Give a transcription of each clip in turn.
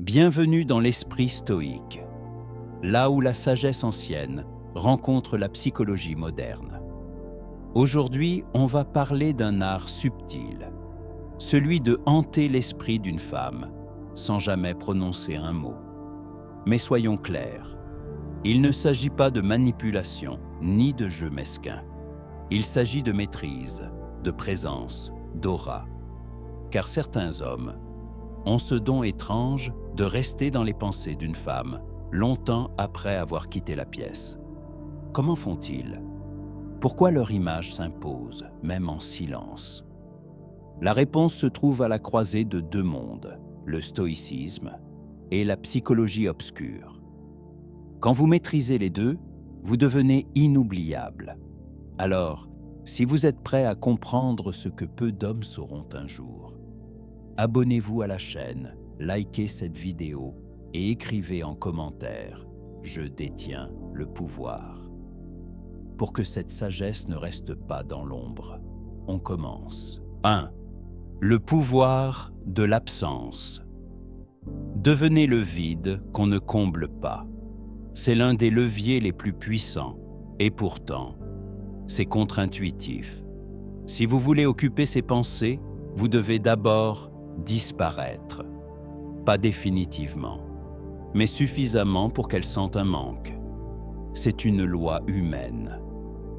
Bienvenue dans l'esprit stoïque, là où la sagesse ancienne rencontre la psychologie moderne. Aujourd'hui, on va parler d'un art subtil, celui de hanter l'esprit d'une femme, sans jamais prononcer un mot. Mais soyons clairs, il ne s'agit pas de manipulation, ni de jeu mesquin. Il s'agit de maîtrise, de présence, d'aura. Car certains hommes ont ce don étrange de rester dans les pensées d'une femme longtemps après avoir quitté la pièce. Comment font-ils? Pourquoi leur image s'impose, même en silence? La réponse se trouve à la croisée de deux mondes, le stoïcisme et la psychologie obscure. Quand vous maîtrisez les deux, vous devenez inoubliable. Alors, si vous êtes prêt à comprendre ce que peu d'hommes sauront un jour, abonnez-vous à la chaîne, likez cette vidéo et écrivez en commentaire « Je détiens le pouvoir ». Pour que cette sagesse ne reste pas dans l'ombre, on commence. 1. Le pouvoir de l'absence. Devenez le vide qu'on ne comble pas. C'est l'un des leviers les plus puissants et pourtant, c'est contre-intuitif. Si vous voulez occuper ces pensées, vous devez d'abord disparaître. Pas définitivement, mais suffisamment pour qu'elles sentent un manque. C'est une loi humaine.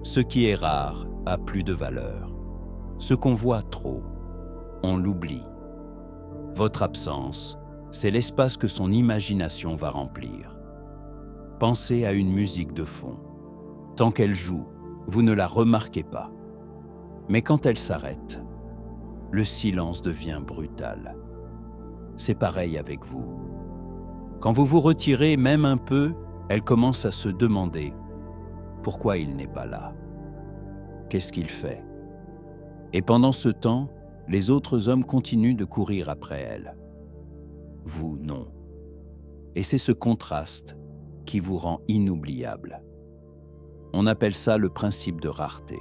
Ce qui est rare a plus de valeur. Ce qu'on voit trop, on l'oublie. Votre absence, c'est l'espace que son imagination va remplir. Pensez à une musique de fond. Tant qu'elle joue, vous ne la remarquez pas. Mais quand elle s'arrête, le silence devient brutal. C'est pareil avec vous. Quand vous vous retirez même un peu, elle commence à se demander pourquoi il n'est pas là. Qu'est-ce qu'il fait? Et pendant ce temps, les autres hommes continuent de courir après elle. Vous, non. Et c'est ce contraste qui vous rend inoubliable. On appelle ça le principe de rareté.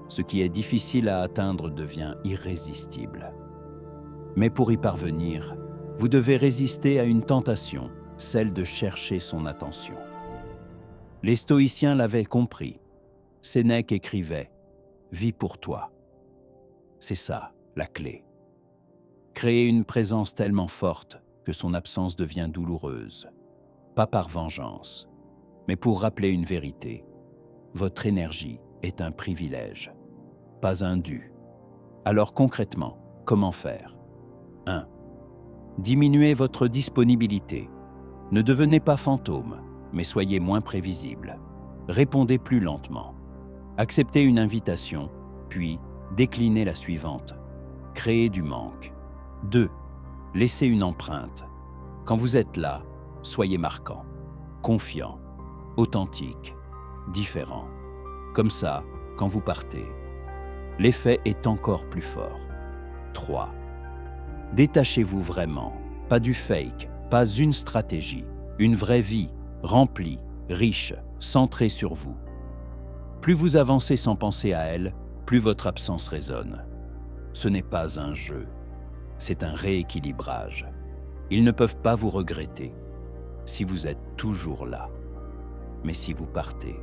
Ce qui est difficile à atteindre devient irrésistible. Mais pour y parvenir, vous devez résister à une tentation, celle de chercher son attention. Les stoïciens l'avaient compris. Sénèque écrivait « Vis pour toi ». C'est ça, la clé. Créer une présence tellement forte que son absence devient douloureuse. Pas par vengeance, mais pour rappeler une vérité. Votre énergie est un privilège, pas un dû. Alors concrètement, comment faire? 1. Diminuez votre disponibilité. Ne devenez pas fantôme, mais soyez moins prévisible. Répondez plus lentement. Acceptez une invitation, puis déclinez la suivante. Créez du manque. 2. Laissez une empreinte. Quand vous êtes là, soyez marquant, confiant, authentique, différent. Comme ça, quand vous partez, l'effet est encore plus fort. 3. Détachez-vous vraiment, pas du fake, pas une stratégie, une vraie vie, remplie, riche, centrée sur vous. Plus vous avancez sans penser à elle, plus votre absence résonne. Ce n'est pas un jeu, c'est un rééquilibrage. Ils ne peuvent pas vous regretter si vous êtes toujours là. Mais si vous partez,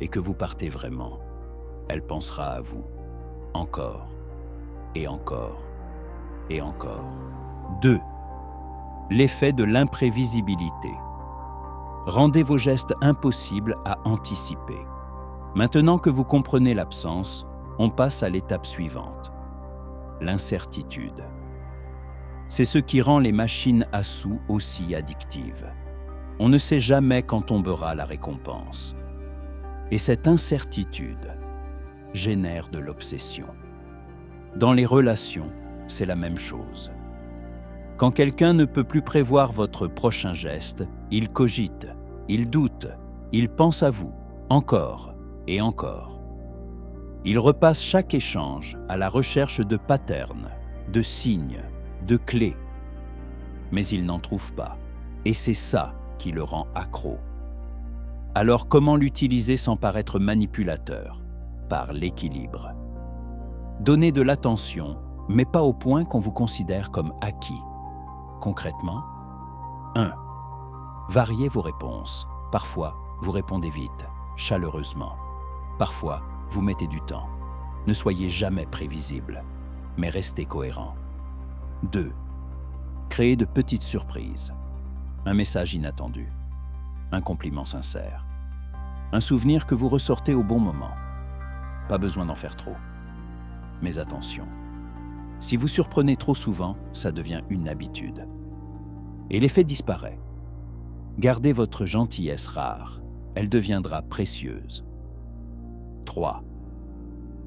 et que vous partez vraiment, elle pensera à vous, encore, et encore, et encore. 2. L'effet de l'imprévisibilité. Rendez vos gestes impossibles à anticiper. Maintenant que vous comprenez l'absence, on passe à l'étape suivante. L'incertitude. C'est ce qui rend les machines à sous aussi addictives. On ne sait jamais quand tombera la récompense. Et cette incertitude génère de l'obsession. Dans les relations, c'est la même chose. Quand quelqu'un ne peut plus prévoir votre prochain geste, il cogite, il doute, il pense à vous, encore et encore. Il repasse chaque échange à la recherche de patterns, de signes, de clés. Mais il n'en trouve pas. Et c'est ça qui le rend accro. Alors comment l'utiliser sans paraître manipulateur? Par l'équilibre. Donnez de l'attention, mais pas au point qu'on vous considère comme acquis. Concrètement, 1. Variez vos réponses. Parfois, vous répondez vite, chaleureusement. Parfois, vous mettez du temps. Ne soyez jamais prévisible, mais restez cohérent. 2. Créez de petites surprises. Un message inattendu. Un compliment sincère. Un souvenir que vous ressortez au bon moment. Pas besoin d'en faire trop. Mais attention, si vous surprenez trop souvent, ça devient une habitude. Et l'effet disparaît. Gardez votre gentillesse rare, elle deviendra précieuse. 3.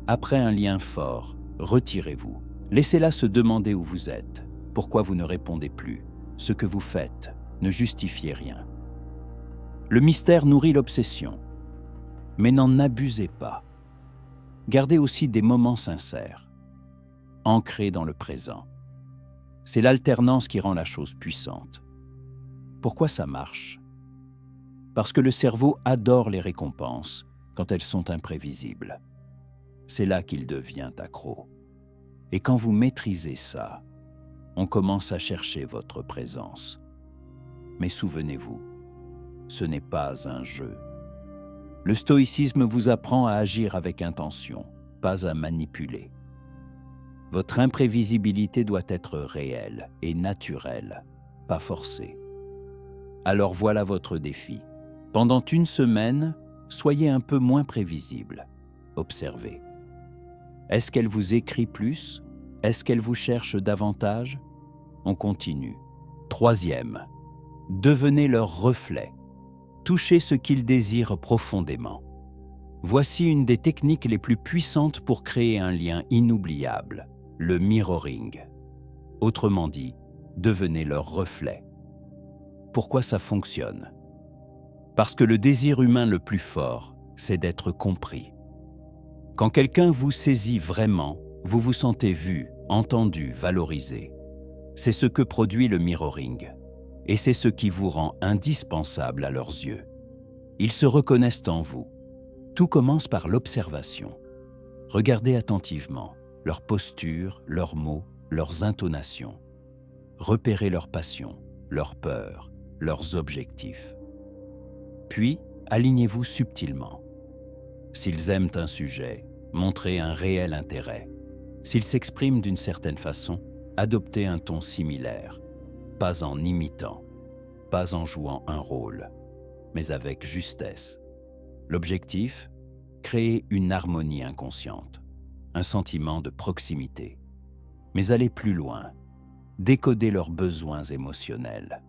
Après un lien fort, retirez-vous. Laissez-la se demander où vous êtes, pourquoi vous ne répondez plus. Ce que vous faites, ne justifiez rien. Le mystère nourrit l'obsession, mais n'en abusez pas. Gardez aussi des moments sincères, ancrés dans le présent. C'est l'alternance qui rend la chose puissante. Pourquoi ça marche? Parce que le cerveau adore les récompenses quand elles sont imprévisibles. C'est là qu'il devient accro. Et quand vous maîtrisez ça, on commence à chercher votre présence. Mais souvenez-vous, ce n'est pas un jeu. Le stoïcisme vous apprend à agir avec intention, pas à manipuler. Votre imprévisibilité doit être réelle et naturelle, pas forcée. Alors voilà votre défi. Pendant une semaine, soyez un peu moins prévisible. Observez. Est-ce qu'elle vous écrit plus? Est-ce qu'elle vous cherche davantage? On continue. 3e, devenez leur reflet. Touchez ce qu'ils désirent profondément. Voici une des techniques les plus puissantes pour créer un lien inoubliable, le mirroring. Autrement dit, devenez leur reflet. Pourquoi ça fonctionne? Parce que le désir humain le plus fort, c'est d'être compris. Quand quelqu'un vous saisit vraiment, vous vous sentez vu, entendu, valorisé. C'est ce que produit le mirroring. Et c'est ce qui vous rend indispensable à leurs yeux. Ils se reconnaissent en vous. Tout commence par l'observation. Regardez attentivement leur posture, leurs mots, leurs intonations. Repérez leurs passions, leurs peurs, leurs objectifs. Puis, alignez-vous subtilement. S'ils aiment un sujet, montrez un réel intérêt. S'ils s'expriment d'une certaine façon, adoptez un ton similaire, pas en imitant, pas en jouant un rôle, mais avec justesse. L'objectif, créer une harmonie inconsciente, un sentiment de proximité. Mais allez plus loin, décoder leurs besoins émotionnels.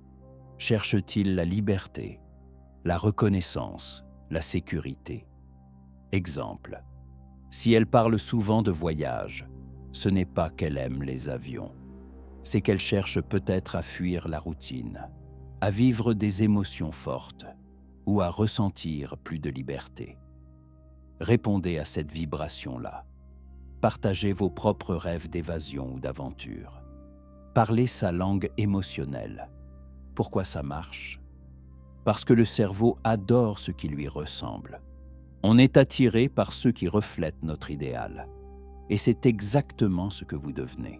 Cherchent-ils la liberté, la reconnaissance, la sécurité? Exemple, si elle parle souvent de voyage, ce n'est pas qu'elle aime les avions, c'est qu'elle cherche peut-être à fuir la routine, à vivre des émotions fortes ou à ressentir plus de liberté. Répondez à cette vibration-là. Partagez vos propres rêves d'évasion ou d'aventure. Parlez sa langue émotionnelle. Pourquoi ça marche? Parce que le cerveau adore ce qui lui ressemble. On est attiré par ceux qui reflètent notre idéal. Et c'est exactement ce que vous devenez.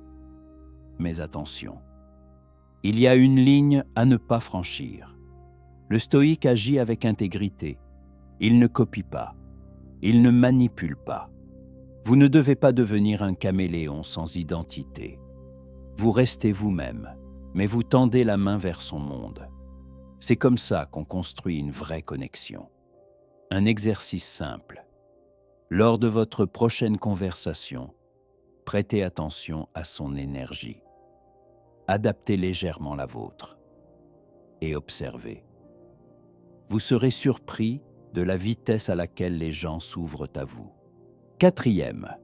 Mais attention, il y a une ligne à ne pas franchir. Le stoïque agit avec intégrité. Il ne copie pas. Il ne manipule pas. Vous ne devez pas devenir un caméléon sans identité. Vous restez vous-même, mais vous tendez la main vers son monde. C'est comme ça qu'on construit une vraie connexion. Un exercice simple. Lors de votre prochaine conversation, prêtez attention à son énergie. Adaptez légèrement la vôtre et observez. Vous serez surpris de la vitesse à laquelle les gens s'ouvrent à vous. 4e,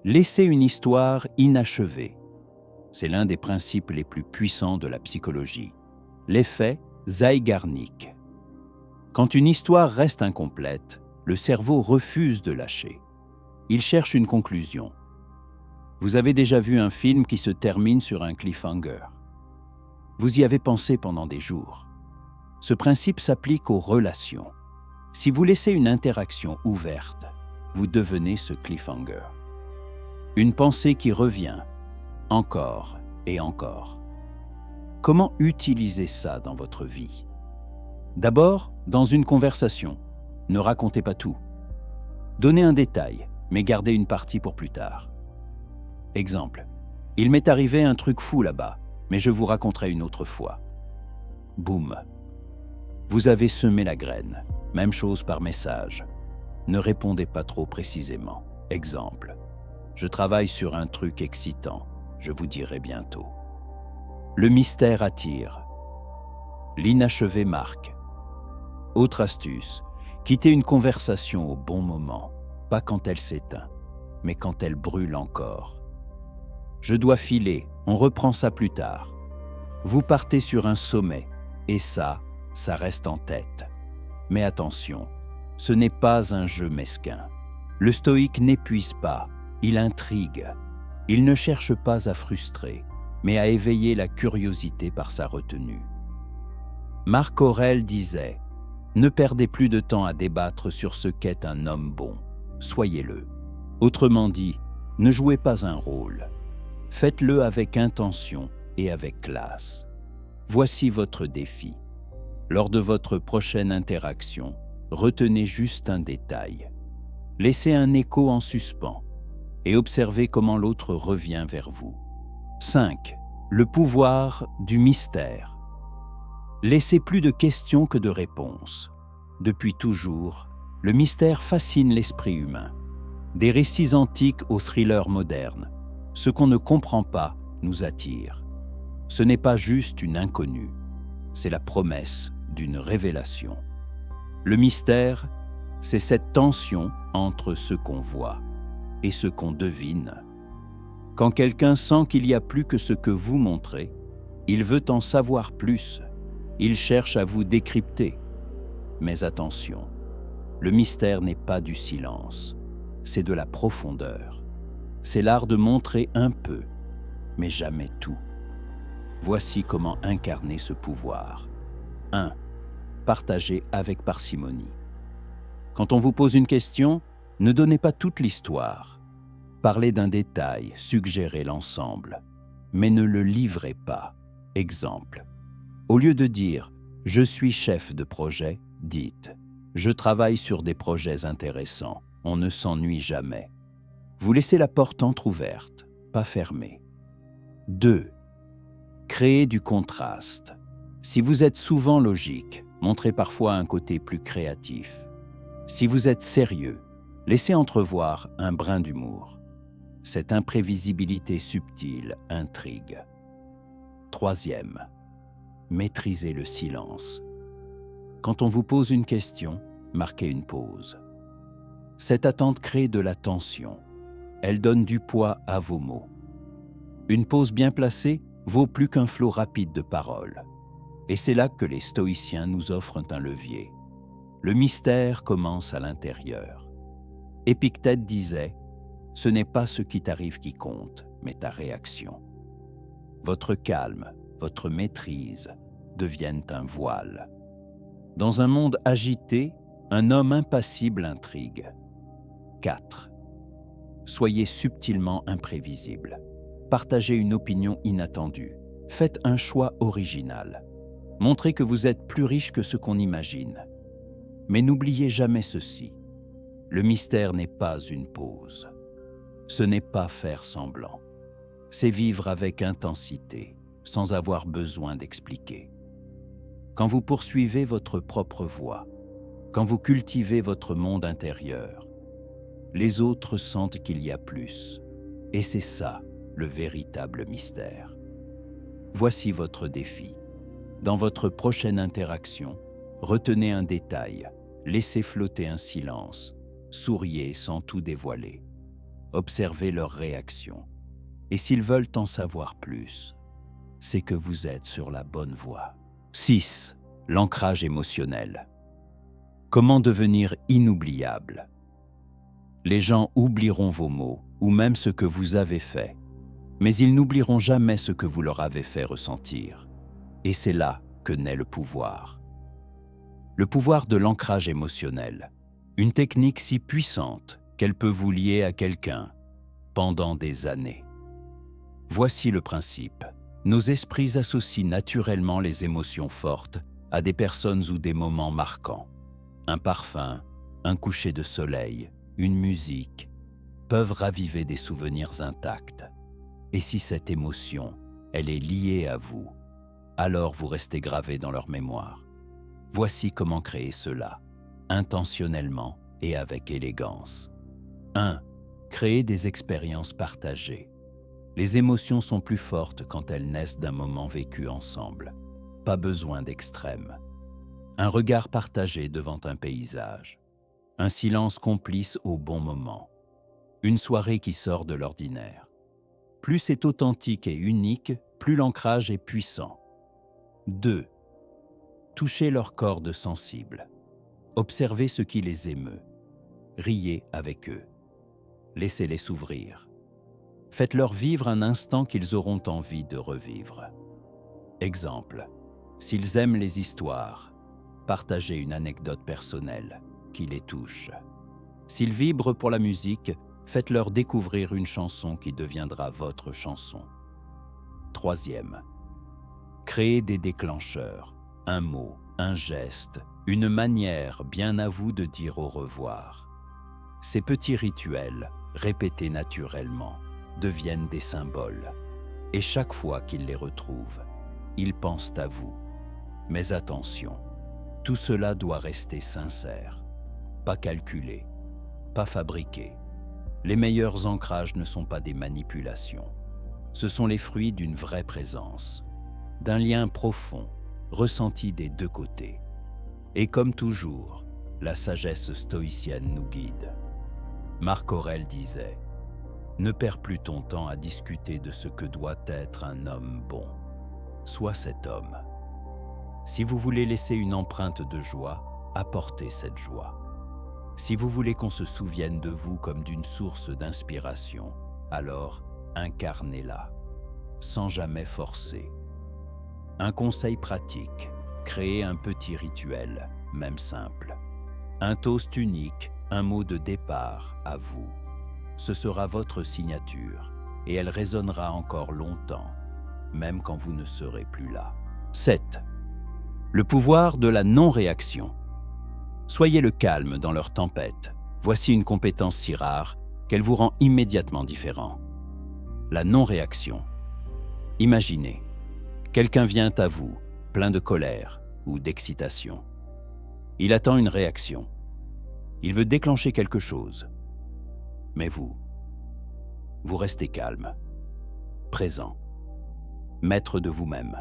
laissez une histoire inachevée. C'est l'un des principes les plus puissants de la psychologie. L'effet Zeigarnik. Quand une histoire reste incomplète, le cerveau refuse de lâcher. Il cherche une conclusion. Vous avez déjà vu un film qui se termine sur un cliffhanger. Vous y avez pensé pendant des jours. Ce principe s'applique aux relations. Si vous laissez une interaction ouverte, vous devenez ce cliffhanger. Une pensée qui revient, encore et encore. Comment utiliser ça dans votre vie? D'abord, dans une conversation, ne racontez pas tout. Donnez un détail, mais gardez une partie pour plus tard. Exemple, il m'est arrivé un truc fou là-bas, mais je vous raconterai une autre fois. Boum. Vous avez semé la graine. Même chose par message. Ne répondez pas trop précisément. Exemple, je travaille sur un truc excitant. Je vous dirai bientôt. Le mystère attire. L'inachevé marque. Autre astuce, quittez une conversation au bon moment, pas quand elle s'éteint, mais quand elle brûle encore. Je dois filer, on reprend ça plus tard. Vous partez sur un sommet, et ça reste en tête. Mais attention, ce n'est pas un jeu mesquin. Le stoïque n'épuise pas, il intrigue. Il ne cherche pas à frustrer, mais à éveiller la curiosité par sa retenue. Marc Aurèle disait « Ne perdez plus de temps à débattre sur ce qu'est un homme bon, soyez-le. » Autrement dit, ne jouez pas un rôle. Faites-le avec intention et avec classe. Voici votre défi. Lors de votre prochaine interaction, retenez juste un détail. Laissez un écho en suspens et observez comment l'autre revient vers vous. 5. Le pouvoir du mystère. Laissez plus de questions que de réponses. Depuis toujours, le mystère fascine l'esprit humain. Des récits antiques aux thrillers modernes, ce qu'on ne comprend pas nous attire. Ce n'est pas juste une inconnue, c'est la promesse d'une révélation. Le mystère, c'est cette tension entre ce qu'on voit et ce qu'on devine. Quand quelqu'un sent qu'il y a plus que ce que vous montrez, il veut en savoir plus. Il cherche à vous décrypter. Mais attention, le mystère n'est pas du silence, c'est de la profondeur. C'est l'art de montrer un peu, mais jamais tout. Voici comment incarner ce pouvoir. 1. Partagez avec parcimonie. Quand on vous pose une question, ne donnez pas toute l'histoire. Parlez d'un détail, suggérez l'ensemble, mais ne le livrez pas. Exemple. Au lieu de dire « je suis chef de projet », dites « je travaille sur des projets intéressants, on ne s'ennuie jamais ». Vous laissez la porte entrouverte, pas fermée. 2. Créez du contraste. Si vous êtes souvent logique, montrez parfois un côté plus créatif. Si vous êtes sérieux, laissez entrevoir un brin d'humour. Cette imprévisibilité subtile intrigue. 3. Maîtrisez le silence. Quand on vous pose une question, marquez une pause. Cette attente crée de la tension. Elle donne du poids à vos mots. Une pause bien placée vaut plus qu'un flot rapide de paroles. Et c'est là que les stoïciens nous offrent un levier. Le mystère commence à l'intérieur. Épictète disait « Ce n'est pas ce qui t'arrive qui compte, mais ta réaction. » Votre calme, votre maîtrise deviennent un voile. Dans un monde agité, un homme impassible intrigue. 4. Soyez subtilement imprévisible. Partagez une opinion inattendue. Faites un choix original. Montrez que vous êtes plus riche que ce qu'on imagine. Mais n'oubliez jamais ceci. Le mystère n'est pas une pause. Ce n'est pas faire semblant. C'est vivre avec intensité, sans avoir besoin d'expliquer. Quand vous poursuivez votre propre voie, quand vous cultivez votre monde intérieur, les autres sentent qu'il y a plus. Et c'est ça, le véritable mystère. Voici votre défi. Dans votre prochaine interaction, retenez un détail, laissez flotter un silence, souriez sans tout dévoiler. Observez leurs réactions. Et s'ils veulent en savoir plus, c'est que vous êtes sur la bonne voie. 6. L'ancrage émotionnel. Comment devenir inoubliable? Les gens oublieront vos mots ou même ce que vous avez fait, mais ils n'oublieront jamais ce que vous leur avez fait ressentir. Et c'est là que naît le pouvoir. Le pouvoir de l'ancrage émotionnel, une technique si puissante qu'elle peut vous lier à quelqu'un pendant des années. Voici le principe. Nos esprits associent naturellement les émotions fortes à des personnes ou des moments marquants. Un parfum, un coucher de soleil, une musique peuvent raviver des souvenirs intacts. Et si cette émotion, elle est liée à vous, alors vous restez gravé dans leur mémoire. Voici comment créer cela, intentionnellement et avec élégance. 1. Créer des expériences partagées. Les émotions sont plus fortes quand elles naissent d'un moment vécu ensemble. Pas besoin d'extrêmes. Un regard partagé devant un paysage. Un silence complice au bon moment. Une soirée qui sort de l'ordinaire. Plus c'est authentique et unique, plus l'ancrage est puissant. 2. Touchez leurs cordes sensibles. Observez ce qui les émeut. Riez avec eux. Laissez-les s'ouvrir. Faites-leur vivre un instant qu'ils auront envie de revivre. Exemple, s'ils aiment les histoires, partagez une anecdote personnelle qui les touche. S'ils vibrent pour la musique, faites-leur découvrir une chanson qui deviendra votre chanson. 3. Créez des déclencheurs, un mot, un geste, une manière bien à vous de dire au revoir. Ces petits rituels, répétés naturellement, deviennent des symboles. Et chaque fois qu'ils les retrouvent, ils pensent à vous. Mais attention, tout cela doit rester sincère, pas calculé, pas fabriqué. Les meilleurs ancrages ne sont pas des manipulations. Ce sont les fruits d'une vraie présence, d'un lien profond, ressenti des deux côtés. Et comme toujours, la sagesse stoïcienne nous guide. Marc Aurèle disait « Ne perds plus ton temps à discuter de ce que doit être un homme bon. Sois cet homme. Si vous voulez laisser une empreinte de joie, apportez cette joie. Si vous voulez qu'on se souvienne de vous comme d'une source d'inspiration, alors incarnez-la, sans jamais forcer. Un conseil pratique, créez un petit rituel, même simple. Un toast unique, un mot de départ à vous. Ce sera votre signature et elle résonnera encore longtemps, même quand vous ne serez plus là. 7. Le pouvoir de la non-réaction. Soyez le calme dans leur tempête. Voici une compétence si rare qu'elle vous rend immédiatement différent. La non-réaction. Imaginez, quelqu'un vient à vous, plein de colère ou d'excitation. Il attend une réaction. Il veut déclencher quelque chose. Mais vous restez calme, présent, maître de vous-même.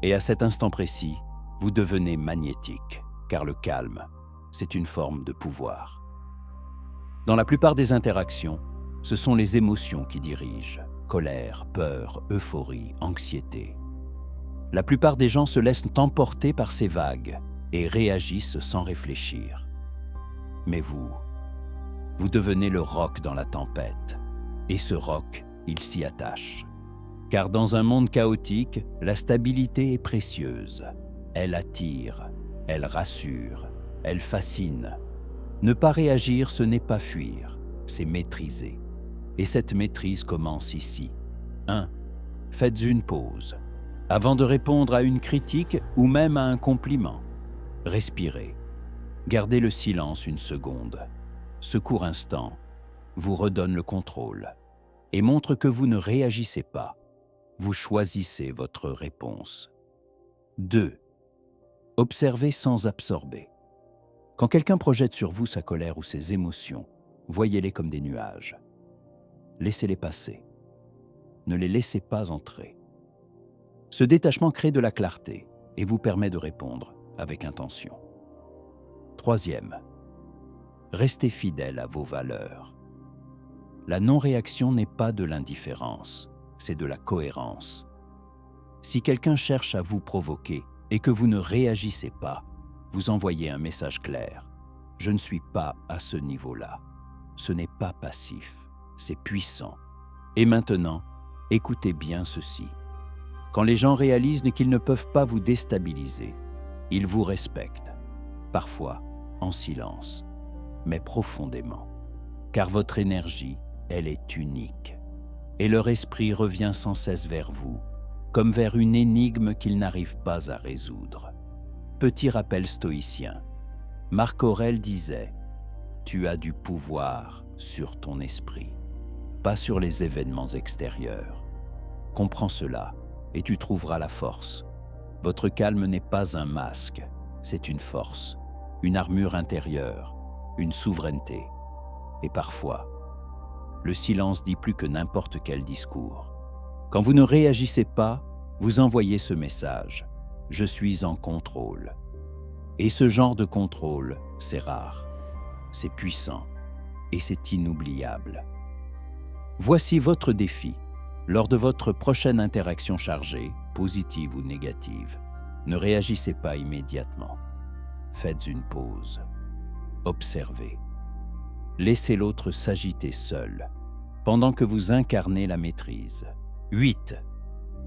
Et à cet instant précis, vous devenez magnétique, car le calme, c'est une forme de pouvoir. Dans la plupart des interactions, ce sont les émotions qui dirigent, colère, peur, euphorie, anxiété. La plupart des gens se laissent emporter par ces vagues et réagissent sans réfléchir. Mais vous devenez le roc dans la tempête, et ce roc, il s'y attache. Car dans un monde chaotique, la stabilité est précieuse. Elle attire, elle rassure, elle fascine. Ne pas réagir, ce n'est pas fuir, c'est maîtriser. Et cette maîtrise commence ici. 1. Faites une pause. Avant de répondre à une critique ou même à un compliment, respirez. Gardez le silence une seconde. Ce court instant vous redonne le contrôle et montre que vous ne réagissez pas. Vous choisissez votre réponse. 2. Observez sans absorber. Quand quelqu'un projette sur vous sa colère ou ses émotions, voyez-les comme des nuages. Laissez-les passer. Ne les laissez pas entrer. Ce détachement crée de la clarté et vous permet de répondre avec intention. 3. Restez fidèle à vos valeurs. La non-réaction n'est pas de l'indifférence, c'est de la cohérence. Si quelqu'un cherche à vous provoquer et que vous ne réagissez pas, vous envoyez un message clair. Je ne suis pas à ce niveau-là. Ce n'est pas passif, c'est puissant. Et maintenant, écoutez bien ceci. Quand les gens réalisent qu'ils ne peuvent pas vous déstabiliser, ils vous respectent, parfois en silence, mais profondément. Car votre énergie, elle est unique. Et leur esprit revient sans cesse vers vous, comme vers une énigme qu'ils n'arrivent pas à résoudre. Petit rappel stoïcien. Marc Aurèle disait « Tu as du pouvoir sur ton esprit, pas sur les événements extérieurs. Comprends cela et tu trouveras la force. Votre calme n'est pas un masque, c'est une force, une armure intérieure, une souveraineté. Et parfois, le silence dit plus que n'importe quel discours. Quand vous ne réagissez pas, vous envoyez ce message « Je suis en contrôle ». Et ce genre de contrôle, c'est rare, c'est puissant et c'est inoubliable. Voici votre défi. Lors de votre prochaine interaction chargée, positive ou négative, ne réagissez pas immédiatement. Faites une pause. Observez. Laissez l'autre s'agiter seul, pendant que vous incarnez la maîtrise. 8.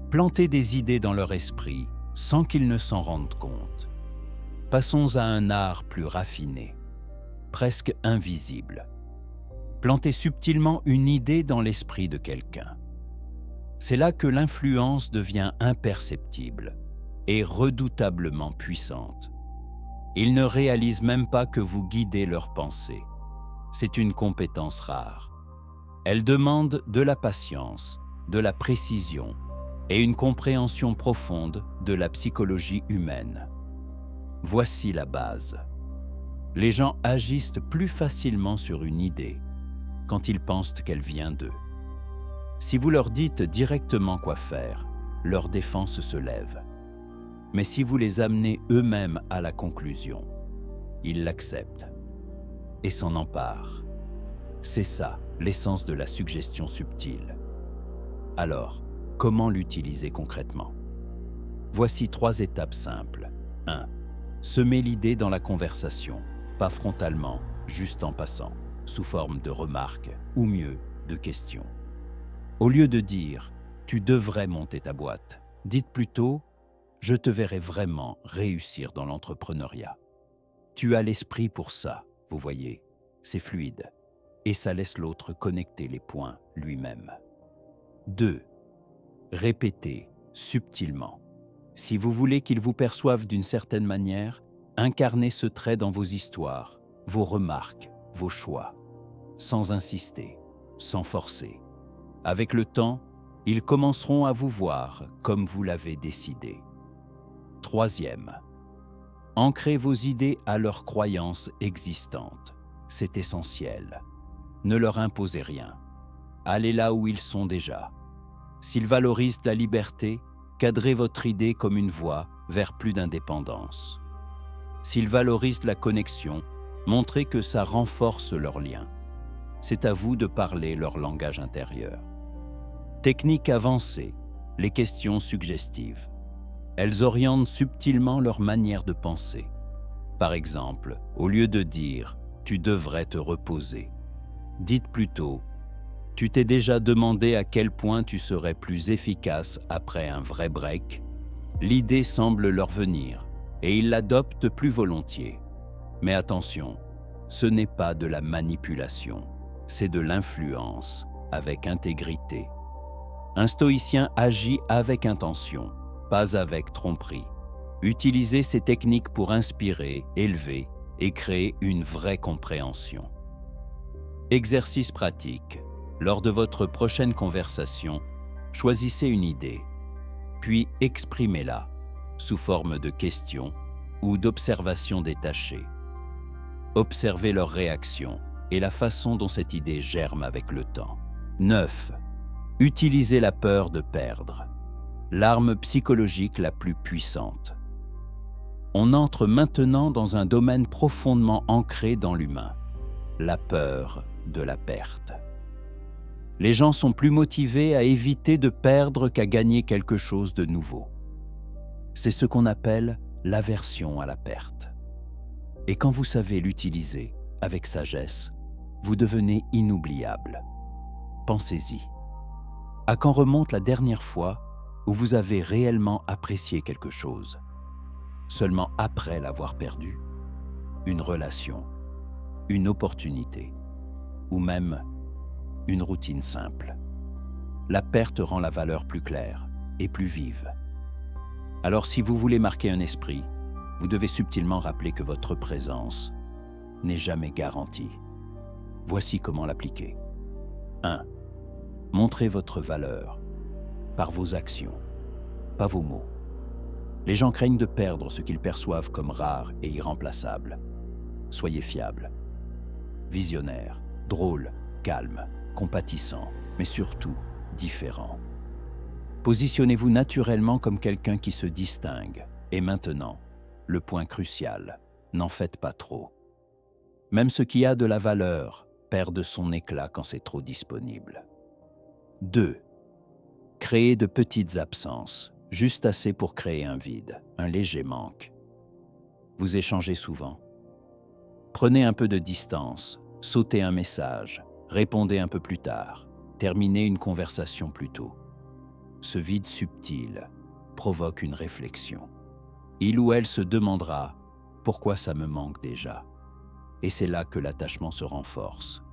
Plantez des idées dans leur esprit sans qu'ils ne s'en rendent compte. Passons à un art plus raffiné, presque invisible. Plantez subtilement une idée dans l'esprit de quelqu'un. C'est là que l'influence devient imperceptible et redoutablement puissante. Ils ne réalisent même pas que vous guidez leurs pensées. C'est une compétence rare. Elle demande de la patience, de la précision et une compréhension profonde de la psychologie humaine. Voici la base. Les gens agissent plus facilement sur une idée quand ils pensent qu'elle vient d'eux. Si vous leur dites directement quoi faire, leur défense se lève. Mais si vous les amenez eux-mêmes à la conclusion, ils l'acceptent et s'en emparent. C'est ça, l'essence de la suggestion subtile. Alors, comment l'utiliser concrètement? Voici 3 étapes simples. 1. Semer l'idée dans la conversation, pas frontalement, juste en passant, sous forme de remarques, ou mieux, de questions. Au lieu de dire « tu devrais monter ta boîte », dites plutôt « je te verrai vraiment réussir dans l'entrepreneuriat ». Tu as l'esprit pour ça, vous voyez, c'est fluide, et ça laisse l'autre connecter les points lui-même. 2. Répétez subtilement. Si vous voulez qu'ils vous perçoivent d'une certaine manière, incarnez ce trait dans vos histoires, vos remarques, vos choix, sans insister, sans forcer. Avec le temps, ils commenceront à vous voir comme vous l'avez décidé. 3. Ancrez vos idées à leurs croyances existantes. C'est essentiel. Ne leur imposez rien. Allez là où ils sont déjà. S'ils valorisent la liberté, cadrez votre idée comme une voie vers plus d'indépendance. S'ils valorisent la connexion, montrez que ça renforce leur lien. C'est à vous de parler leur langage intérieur. Technique avancée, les questions suggestives. Elles orientent subtilement leur manière de penser. Par exemple, au lieu de dire « tu devrais te reposer », dites plutôt « tu t'es déjà demandé à quel point tu serais plus efficace après un vrai break ?» L'idée semble leur venir et ils l'adoptent plus volontiers. Mais attention, ce n'est pas de la manipulation, c'est de l'influence avec intégrité. Un stoïcien agit avec intention, pas avec tromperie. Utilisez ces techniques pour inspirer, élever et créer une vraie compréhension. Exercice pratique. Lors de votre prochaine conversation, choisissez une idée, puis exprimez-la sous forme de questions ou d'observations détachées. Observez leur réaction et la façon dont cette idée germe avec le temps. 9. Utilisez la peur de perdre, l'arme psychologique la plus puissante. On entre maintenant dans un domaine profondément ancré dans l'humain, la peur de la perte. Les gens sont plus motivés à éviter de perdre qu'à gagner quelque chose de nouveau. C'est ce qu'on appelle l'aversion à la perte. Et quand vous savez l'utiliser avec sagesse, vous devenez inoubliable. Pensez-y. À quand remonte la dernière fois où vous avez réellement apprécié quelque chose, seulement après l'avoir perdu? Une relation, une opportunité, ou même une routine simple. La perte rend la valeur plus claire, et plus vive. Alors si vous voulez marquer un esprit, vous devez subtilement rappeler que votre présence n'est jamais garantie. Voici comment l'appliquer. 1. Montrez votre valeur par vos actions, pas vos mots. Les gens craignent de perdre ce qu'ils perçoivent comme rare et irremplaçable. Soyez fiable, visionnaire, drôle, calme, compatissant, mais surtout différent. Positionnez-vous naturellement comme quelqu'un qui se distingue. Et maintenant, le point crucial, n'en faites pas trop. Même ce qui a de la valeur perd de son éclat quand c'est trop disponible. 2. Créez de petites absences, juste assez pour créer un vide, un léger manque. Vous échangez souvent. Prenez un peu de distance, sautez un message, répondez un peu plus tard, terminez une conversation plus tôt. Ce vide subtil provoque une réflexion. Il ou elle se demandera « Pourquoi ça me manque déjà ?» Et c'est là que l'attachement se renforce.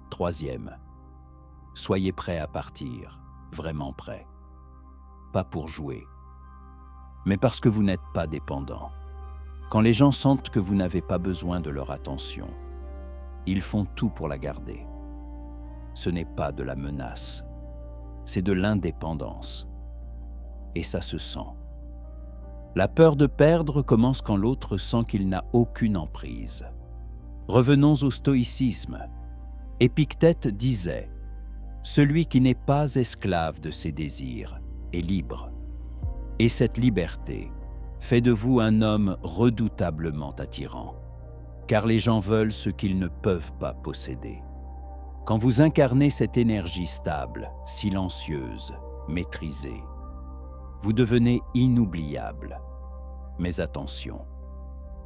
3. Soyez prêt à partir, vraiment prêt. Pas pour jouer, mais parce que vous n'êtes pas dépendant. Quand les gens sentent que vous n'avez pas besoin de leur attention, ils font tout pour la garder. Ce n'est pas de la menace, c'est de l'indépendance. Et ça se sent. La peur de perdre commence quand l'autre sent qu'il n'a aucune emprise. Revenons au stoïcisme. Épictète disait « Celui qui n'est pas esclave de ses désirs est libre. » Et cette liberté fait de vous un homme redoutablement attirant, car les gens veulent ce qu'ils ne peuvent pas posséder. Quand vous incarnez cette énergie stable, silencieuse, maîtrisée, vous devenez inoubliable. Mais attention,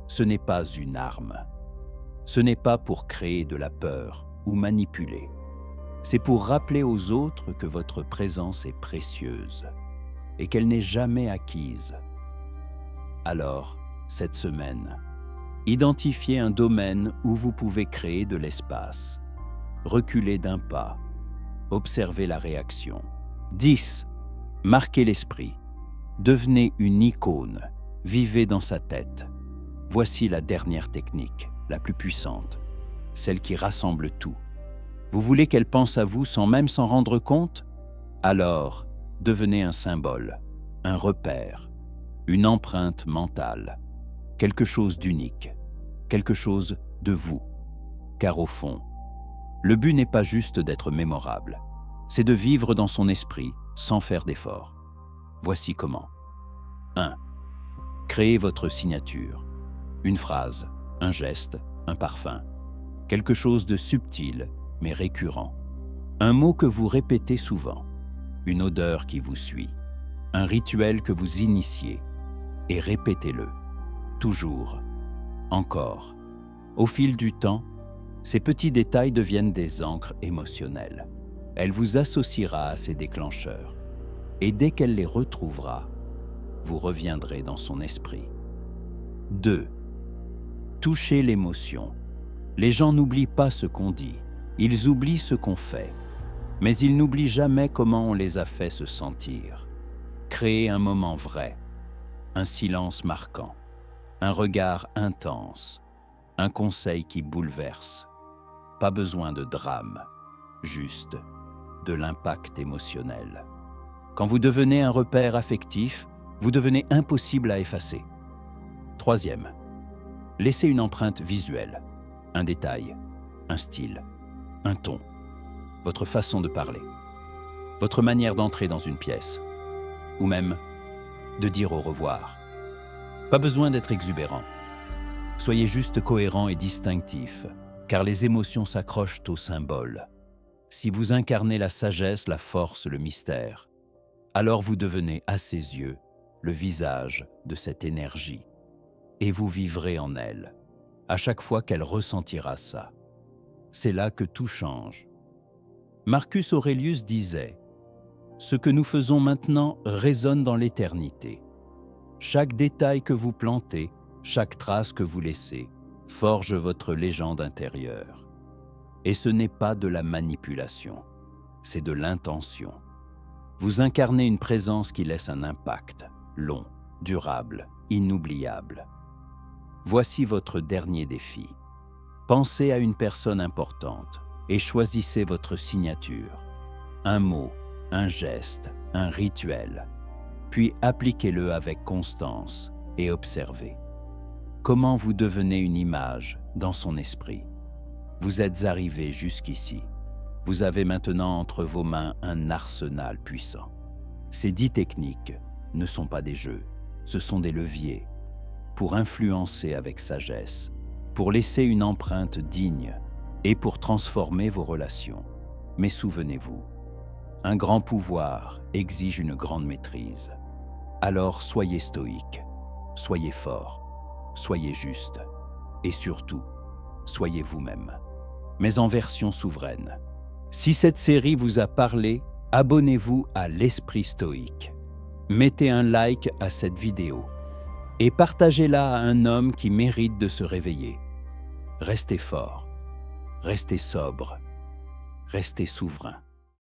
ce n'est pas une arme. Ce n'est pas pour créer de la peur ou manipuler. C'est pour rappeler aux autres que votre présence est précieuse et qu'elle n'est jamais acquise. Alors, cette semaine, identifiez un domaine où vous pouvez créer de l'espace. Reculez d'un pas. Observez la réaction. 10. Marquez l'esprit. Devenez une icône. Vivez dans sa tête. Voici la dernière technique, la plus puissante, celle qui rassemble tout. Vous voulez qu'elle pense à vous sans même s'en rendre compte? Alors, devenez un symbole, un repère, une empreinte mentale, quelque chose d'unique, quelque chose de vous. Car au fond, le but n'est pas juste d'être mémorable, c'est de vivre dans son esprit sans faire d'effort. Voici comment. 1. Créez votre signature. Une phrase, un geste, un parfum. Quelque chose de subtil, mais récurrent. Un mot que vous répétez souvent. Une odeur qui vous suit. Un rituel que vous initiez. Et répétez-le. Toujours. Encore. Au fil du temps, ces petits détails deviennent des ancres émotionnelles. Elle vous associera à ces déclencheurs. Et dès qu'elle les retrouvera, vous reviendrez dans son esprit. 2. Touchez l'émotion. Les gens n'oublient pas ce qu'on dit, ils oublient ce qu'on fait. Mais ils n'oublient jamais comment on les a fait se sentir. Créez un moment vrai, un silence marquant, un regard intense, un conseil qui bouleverse. Pas besoin de drame, juste de l'impact émotionnel. Quand vous devenez un repère affectif, vous devenez impossible à effacer. 3. Laissez une empreinte visuelle, un détail, un style, un ton, votre façon de parler, votre manière d'entrer dans une pièce, ou même de dire au revoir. Pas besoin d'être exubérant. Soyez juste cohérent et distinctif, car les émotions s'accrochent aux symboles. Si vous incarnez la sagesse, la force, le mystère, alors vous devenez à ses yeux le visage de cette énergie, et vous vivrez en elle, à chaque fois qu'elle ressentira ça. C'est là que tout change. Marcus Aurelius disait « Ce que nous faisons maintenant résonne dans l'éternité. Chaque détail que vous plantez, chaque trace que vous laissez, forge votre légende intérieure. Et ce n'est pas de la manipulation, c'est de l'intention. Vous incarnez une présence qui laisse un impact, long, durable, inoubliable. Voici votre dernier défi. Pensez à une personne importante et choisissez votre signature. Un mot, un geste, un rituel. Puis appliquez-le avec constance et observez. Comment vous devenez une image dans son esprit. Vous êtes arrivé jusqu'ici. Vous avez maintenant entre vos mains un arsenal puissant. Ces 10 techniques ne sont pas des jeux, ce sont des leviers pour influencer avec sagesse, pour laisser une empreinte digne et pour transformer vos relations. Mais souvenez-vous, un grand pouvoir exige une grande maîtrise. Alors soyez stoïque, soyez fort, soyez juste et surtout, soyez vous-même, mais en version souveraine. Si cette série vous a parlé, abonnez-vous à l'Esprit Stoïque. Mettez un like à cette vidéo et partagez-la à un homme qui mérite de se réveiller. Restez fort, restez sobre, restez souverain.